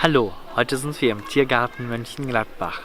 Hallo, heute sind wir im Tiergarten Mönchengladbach.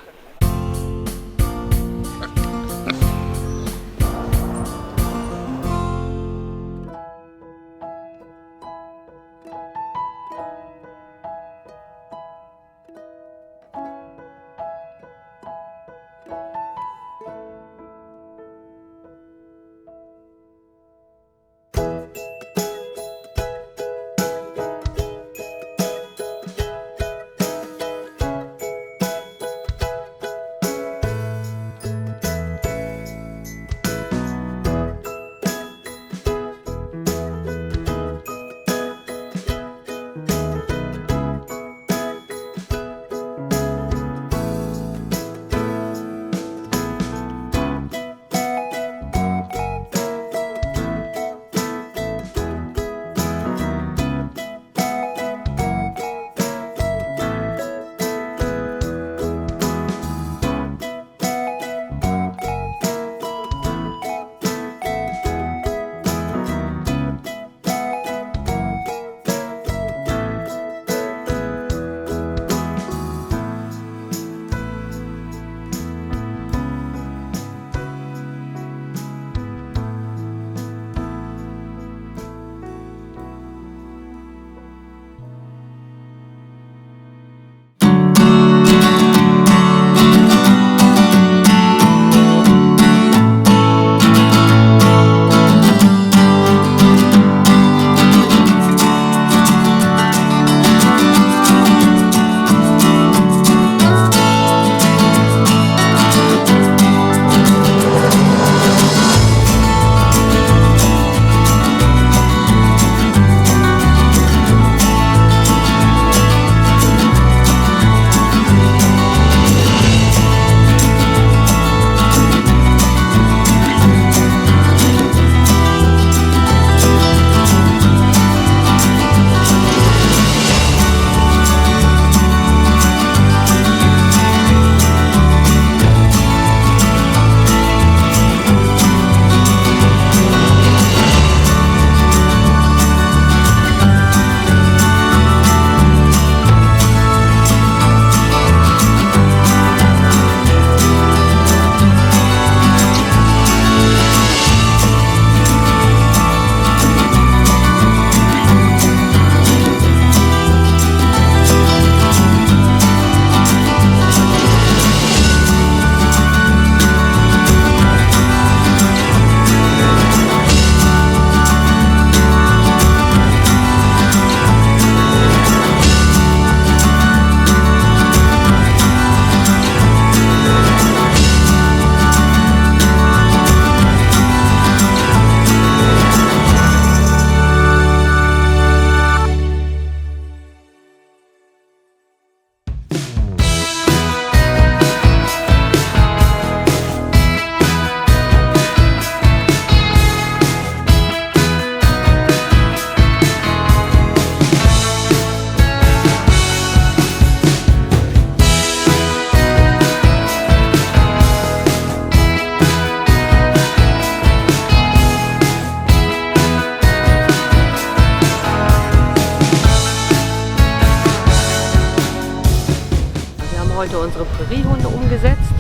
Heute unsere Präriehunde umgesetzt,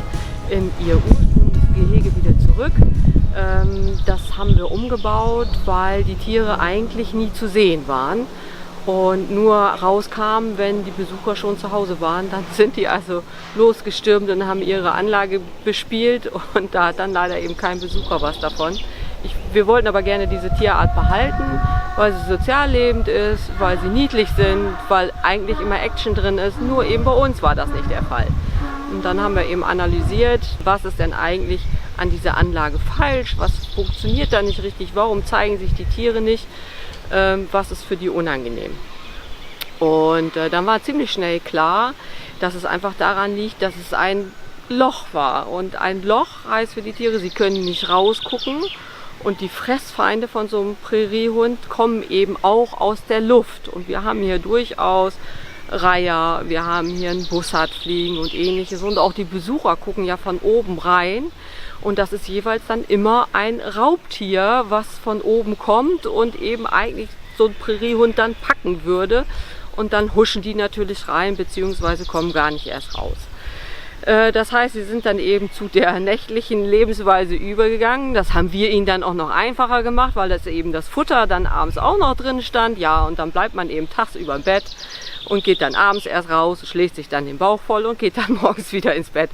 in ihr ursprüngliches Gehege wieder zurück. Das haben wir umgebaut, weil die Tiere eigentlich nie zu sehen waren und nur rauskamen, wenn die Besucher schon zu Hause waren. Dann sind die also losgestürmt und haben ihre Anlage bespielt und da hat dann leider eben kein Besucher was davon. Wir wollten aber gerne diese Tierart behalten, weil sie sozial lebend ist, weil sie niedlich sind, weil eigentlich immer Action drin ist. Nur eben bei uns war das nicht der Fall. Und dann haben wir eben analysiert, was ist denn eigentlich an dieser Anlage falsch, was funktioniert da nicht richtig, warum zeigen sich die Tiere nicht, was ist für die unangenehm. Und dann war ziemlich schnell klar, dass es einfach daran liegt, dass es ein Loch war. Und ein Loch heißt für die Tiere, sie können nicht rausgucken. Und die Fressfeinde von so einem Präriehund kommen eben auch aus der Luft. Und wir haben hier durchaus Reiher, wir haben hier einen Bussard fliegen und ähnliches. Und auch die Besucher gucken ja von oben rein. Und das ist jeweils dann immer ein Raubtier, was von oben kommt und eben eigentlich so ein Präriehund dann packen würde. und dann huschen die natürlich rein, beziehungsweise kommen gar nicht erst raus. Das heißt, sie sind dann eben zu der nächtlichen Lebensweise übergegangen. Das haben wir ihnen dann auch noch einfacher gemacht, weil das eben das Futter dann abends auch noch drin stand. Ja, und dann bleibt man eben tagsüber im Bett und geht dann abends erst raus, schlägt sich dann den Bauch voll und geht dann morgens wieder ins Bett.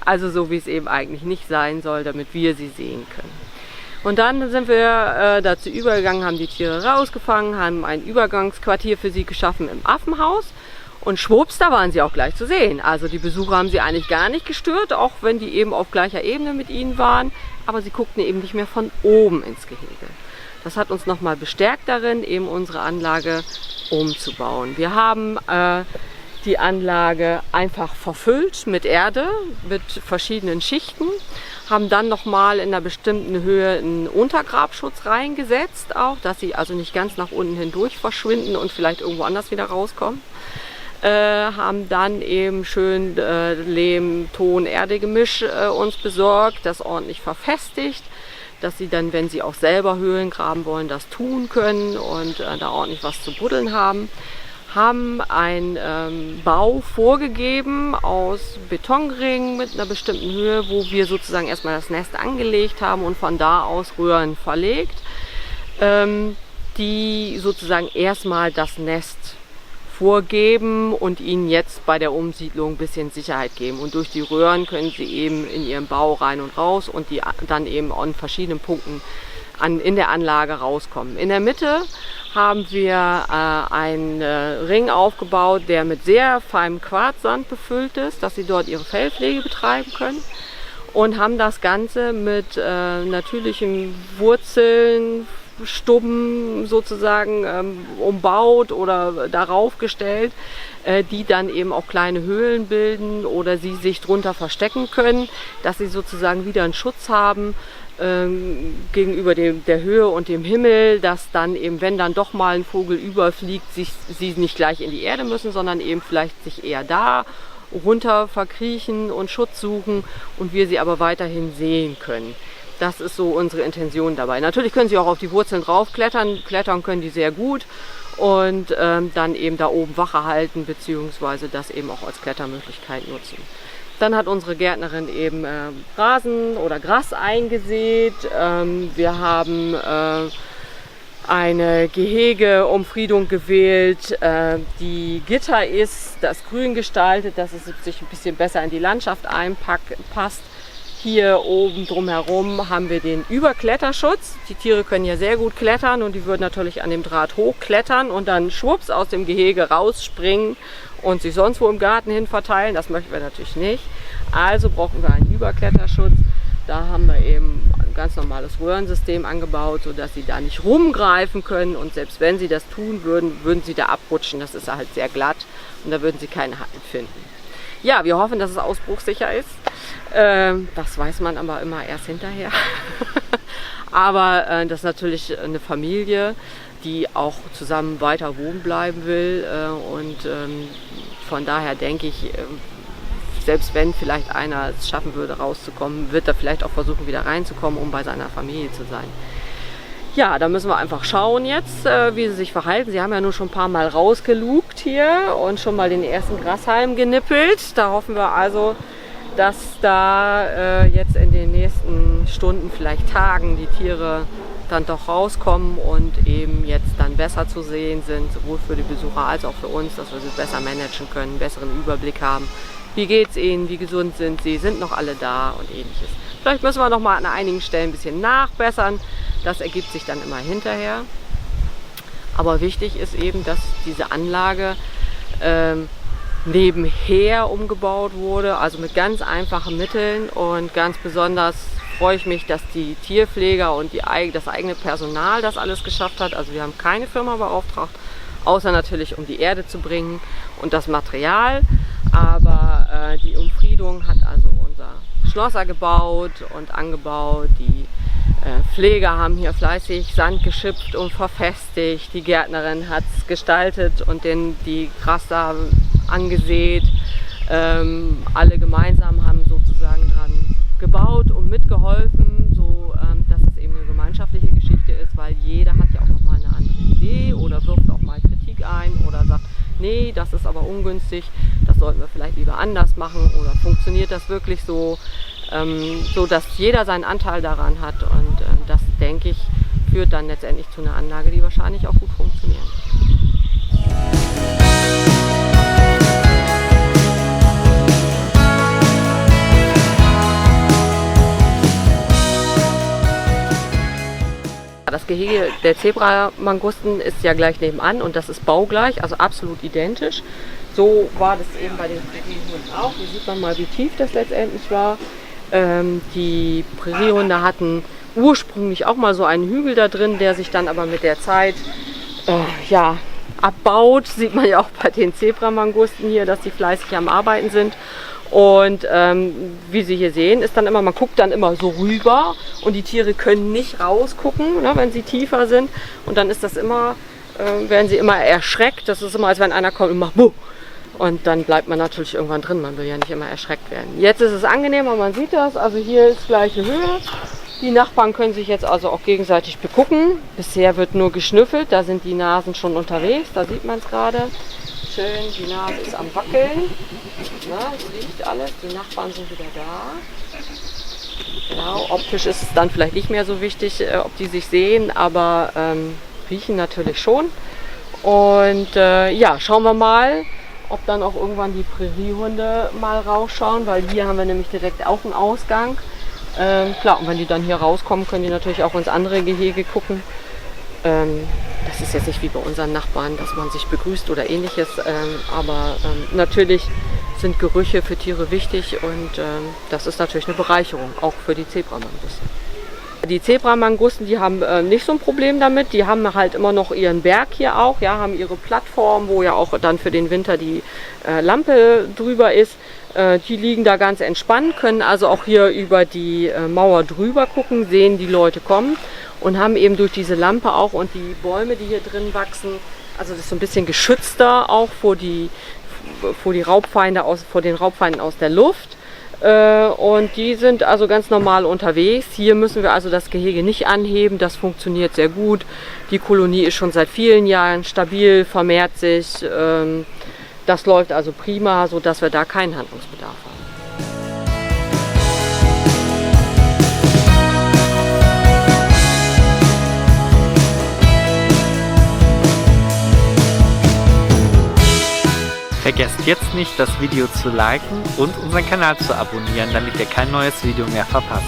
Also so, wie es eben eigentlich nicht sein soll, damit wir sie sehen können. Und dann sind wir dazu übergegangen, haben die Tiere rausgefangen, haben ein Übergangsquartier für sie geschaffen im Affenhaus. Und schwupps, da waren sie auch gleich zu sehen. Also die Besucher haben sie eigentlich gar nicht gestört, auch wenn die eben auf gleicher Ebene mit ihnen waren. Aber sie guckten eben nicht mehr von oben ins Gehege. Das hat uns nochmal bestärkt darin, eben unsere Anlage umzubauen. Wir haben die Anlage einfach verfüllt mit Erde, mit verschiedenen Schichten. Haben dann nochmal in einer bestimmten Höhe einen Untergrabschutz reingesetzt, auch, dass sie also nicht ganz nach unten hindurch verschwinden und vielleicht irgendwo anders wieder rauskommen. Haben dann eben schön Lehm-Ton-Erde-Gemisch uns besorgt, das ordentlich verfestigt, dass sie dann, wenn sie auch selber Höhlen graben wollen, das tun können und da ordentlich was zu buddeln haben. Haben einen Bau vorgegeben aus Betonringen mit einer bestimmten Höhe, wo wir sozusagen erstmal das Nest angelegt haben und von da aus Röhren verlegt, die sozusagen erstmal das Nest vorgeben und ihnen jetzt bei der Umsiedlung ein bisschen Sicherheit geben. Und durch die Röhren können sie eben in ihren Bau rein und raus und die dann eben an verschiedenen Punkten in der Anlage rauskommen. In der Mitte haben wir einen Ring aufgebaut, der mit sehr feinem Quarzsand befüllt ist, dass sie dort ihre Fellpflege betreiben können. Und haben das Ganze mit natürlichen Wurzeln, Stubben sozusagen umbaut oder darauf gestellt, die dann eben auch kleine Höhlen bilden oder sie sich drunter verstecken können, dass sie sozusagen wieder einen Schutz haben gegenüber der Höhe und dem Himmel, dass dann eben, wenn dann doch mal ein Vogel überfliegt, sie nicht gleich in die Erde müssen, sondern eben vielleicht sich eher da runter verkriechen und Schutz suchen und wir sie aber weiterhin sehen können. Das ist so unsere Intention dabei. Natürlich können sie auch auf die Wurzeln draufklettern. Klettern können die sehr gut und dann eben da oben Wache halten beziehungsweise das eben auch als Klettermöglichkeit nutzen. Dann hat unsere Gärtnerin eben Rasen oder Gras eingesät. Wir haben eine Gehegeumfriedung gewählt, die Gitter ist, das grün gestaltet, dass es sich ein bisschen besser in die Landschaft einpasst. Hier oben drumherum haben wir den Überkletterschutz. Die Tiere können ja sehr gut klettern und die würden natürlich an dem Draht hochklettern und dann schwupps aus dem Gehege rausspringen und sich sonst wo im Garten hin verteilen. Das möchten wir natürlich nicht. Also brauchen wir einen Überkletterschutz. Da haben wir eben ein ganz normales Röhrensystem angebaut, sodass sie da nicht rumgreifen können. Und selbst wenn sie das tun würden, würden sie da abrutschen. Das ist halt sehr glatt und da würden sie keinen Halt finden. Ja, wir hoffen, dass es ausbruchssicher ist. Das weiß man aber immer erst hinterher. Aber das ist natürlich eine Familie, die auch zusammen weiter wohnen bleiben will. Und von daher denke ich, selbst wenn vielleicht einer es schaffen würde, rauszukommen, wird er vielleicht auch versuchen, wieder reinzukommen, um bei seiner Familie zu sein. Ja, da müssen wir einfach schauen jetzt, wie sie sich verhalten. Sie haben ja nur schon ein paar Mal rausgelugt hier und schon mal den ersten Grashalm genippelt. Da hoffen wir also, dass da jetzt in den nächsten Stunden, vielleicht Tagen, die Tiere dann doch rauskommen und eben jetzt dann besser zu sehen sind, sowohl für die Besucher als auch für uns, dass wir sie besser managen können, einen besseren Überblick haben. Wie geht's ihnen, wie gesund sind sie, sind noch alle da und ähnliches. Vielleicht müssen wir noch mal an einigen Stellen ein bisschen nachbessern. Das ergibt sich dann immer hinterher. Aber wichtig ist eben, dass diese Anlage nebenher umgebaut wurde, also mit ganz einfachen Mitteln. Und ganz besonders freue ich mich, dass die Tierpfleger und das eigene Personal das alles geschafft hat. Also wir haben keine Firma beauftragt, außer natürlich um die Erde zu bringen und das Material. Aber die Umfriedung hat also unser Schlosser gebaut und angebaut. Die Pfleger haben hier fleißig Sand geschippt und verfestigt. Die Gärtnerin hat es gestaltet und die Grassamen angesät. Alle gemeinsam haben sozusagen dran gebaut und mitgeholfen, so dass es eben eine gemeinschaftliche Geschichte Gehege ist, weil jeder hat ja auch nochmal eine andere Idee oder wirft auch mal Kritik ein oder sagt, nee, das ist aber ungünstig, das sollten wir vielleicht lieber anders machen oder funktioniert das wirklich so, so dass jeder seinen Anteil daran hat und das, denke ich, führt dann letztendlich zu einer Anlage, die wahrscheinlich auch gut funktioniert. Das Gehege der Zebramangusten ist ja gleich nebenan und das ist baugleich, also absolut identisch. So war das eben bei den Präriehunden auch. Hier sieht man mal, wie tief das letztendlich war. Die Präriehunde hatten ursprünglich auch mal so einen Hügel da drin, der sich dann aber mit der Zeit ja, abbaut. Sieht man ja auch bei den Zebramangusten hier, dass die fleißig am Arbeiten sind. Und wie Sie hier sehen, ist dann immer, man guckt dann immer so rüber und die Tiere können nicht rausgucken, ne, wenn sie tiefer sind. Und dann ist das immer, werden sie immer erschreckt. Das ist immer, als wenn einer kommt und macht Buh. Und dann bleibt man natürlich irgendwann drin. Man will ja nicht immer erschreckt werden. Jetzt ist es angenehmer, man sieht das. Also hier ist gleiche Höhe. Die Nachbarn können sich jetzt also auch gegenseitig begucken. Bisher wird nur geschnüffelt. Da sind die Nasen schon unterwegs. Da sieht man es gerade. Schön, die Nase ist am Wackeln. Na, es riecht alles. Die Nachbarn sind wieder da. Genau, optisch ist es dann vielleicht nicht mehr so wichtig, ob die sich sehen, aber riechen natürlich schon. Und ja, schauen wir mal, ob dann auch irgendwann die Präriehunde mal rausschauen, weil hier haben wir nämlich direkt auch einen Ausgang. Klar, und wenn die dann hier rauskommen, können die natürlich auch ins andere Gehege gucken. Das ist jetzt nicht wie bei unseren Nachbarn, dass man sich begrüßt oder ähnliches, aber natürlich sind Gerüche für Tiere wichtig und das ist natürlich eine Bereicherung, auch für die Zebramangusten. Die Zebramangusten, die haben nicht so ein Problem damit, die haben halt immer noch ihren Berg hier auch, ja, haben ihre Plattform, wo ja auch dann für den Winter die Lampe drüber ist. Die liegen da ganz entspannt, können also auch hier über die Mauer drüber gucken, sehen, die Leute kommen. Und haben eben durch diese Lampe auch und die Bäume, die hier drin wachsen, also das ist so ein bisschen geschützter auch vor den Raubfeinden aus der Luft. Und die sind also ganz normal unterwegs. Hier müssen wir also das Gehege nicht anheben, das funktioniert sehr gut. Die Kolonie ist schon seit vielen Jahren stabil, vermehrt sich. Das läuft also prima, sodass wir da keinen Handlungsbedarf haben. Vergesst jetzt nicht, das Video zu liken und unseren Kanal zu abonnieren, damit ihr kein neues Video mehr verpasst.